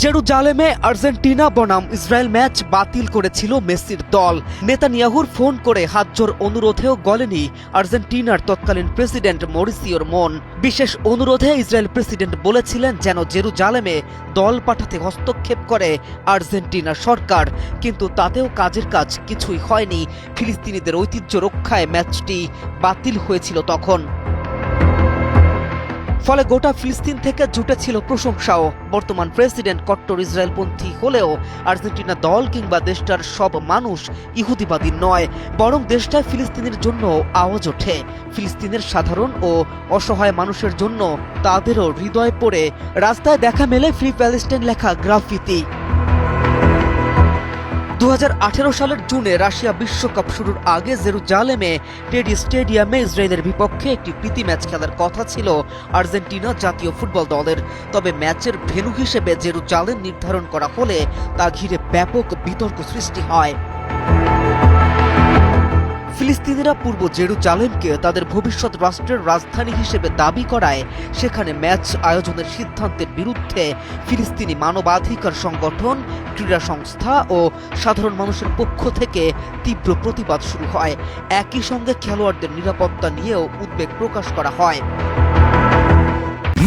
জেরুজালেমে আর্জেন্টিনা বনাম Israel match বাতিল করেছিল মেসির দল। নেতানিয়াহুর ফোন করে হাতজোড় অনুরোধেও গলেনি আর্জেন্টিনার তৎকালীন প্রেসিডেন্ট মরিসিওর মন। বিশেষ অনুরোধে ইসরায়েল প্রেসিডেন্ট বলেছিলেন যেন জেরুজালেমে দল পাঠাতে হস্তক্ষেপ করে আর্জেন্টিনার সরকার, কিন্তু তাতেও কাজের কাজ কিছুই হয়নি। ফিলিস্তিনিদের ঐতিহ্য রক্ষায় ম্যাচটি বাতিল হয়েছিল তখন। ফলে গোটা ফিলিস্তিন থেকে জুটেছিল প্রশংসাও। বর্তমান প্রেসিডেন্ট কট্টর ইসরায়েলপন্থী হলেও আর্জেন্টিনা দল কিংবা দেশটার সব মানুষ ইহুদিবাদী নয়, বরং দেশটায় ফিলিস্তিনের জন্য আওয়াজ ওঠে। ফিলিস্তিনের সাধারণ ও অসহায় মানুষের জন্য তাদেরও হৃদয় পড়ে রাস্তায় দেখা মেলে ফ্রি প্যালেস্টাইন লেখা গ্রাফিতি। 2018 সালের জুনে রাশিয়া বিশ্বকাপ শুরুর আগে জেরুজালেমে টেডি স্টেডিয়ামে ইসরায়েলের বিপক্ষে একটি প্রীতি ম্যাচ খেলার কথা ছিল আর্জেন্টিনা জাতীয় ফুটবল দলের। তবে ম্যাচের ভেন্যু হিসেবে জেরুজালেম নির্ধারণ করা হলে তা ঘিরে ব্যাপক বিতর্ক সৃষ্টি হয়। ফিলিস্তিনিরা পূর্ব জেরুজালেমকে তাদের ভবিষ্যৎ রাষ্ট্রের রাজধানী হিসেবে দাবি করায় সেখানে ম্যাচ আয়োজনের সিদ্ধান্তের বিরুদ্ধে ফিলিস্তিনি মানবাধিকার সংগঠন, ক্রীড়া সংস্থা ও সাধারণ মানুষের পক্ষ থেকে তীব্র প্রতিবাদ শুরু হয়। একই সঙ্গে খেলোয়াড়দের নিরাপত্তা নিয়েও উদ্বেগ প্রকাশ করা হয়।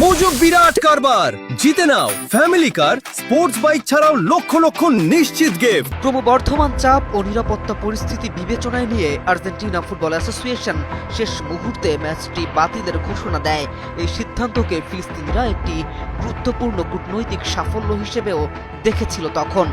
মোজো বিরাট কারবার, জিতে নাও ফ্যামিলি কার, স্পোর্টস বাইক ছাড়াও লক্ষ লক্ষ নিশ্চিত গিফট। ক্রমবর্ধমান চাপ ও নিরাপত্তা পরিস্থিতি বিবেচনায় নিয়ে আর্জেন্টিনা ফুটবল অ্যাসোসিয়েশন শেষ মুহূর্তে ম্যাচটি বাতিলের ঘোষণা দেয়। এই সিদ্ধান্তকে ফিলিস্তিনিরা একটি গুরুত্বপূর্ণ কূটনৈতিক সাফল্য হিসেবেও দেখেছিল তখন।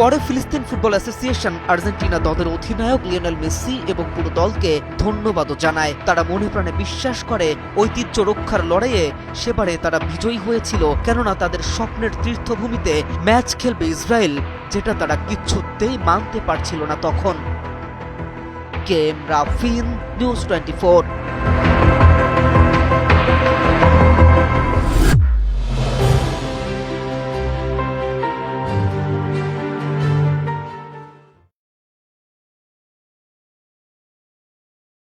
পরে ফিলিস্তিন ফুটবল অ্যাসোসিয়েশন আর্জেন্টিনা দলের অধিনায়ক লিওনেল মেসি এবং পুরো দলকে ধন্যবাদও জানায়। তারা মনে প্রাণে বিশ্বাস করে ঐতিহ্য রক্ষার লড়াইয়ে সেবারে তারা বিজয়ী হয়েছিল, কেননা তাদের স্বপ্নের তীর্থভূমিতে ম্যাচ খেলবে ইসরায়েল, যেটা তারা কিছুতেই মানতে পারছিল না তখন। K M Rafin, news 24।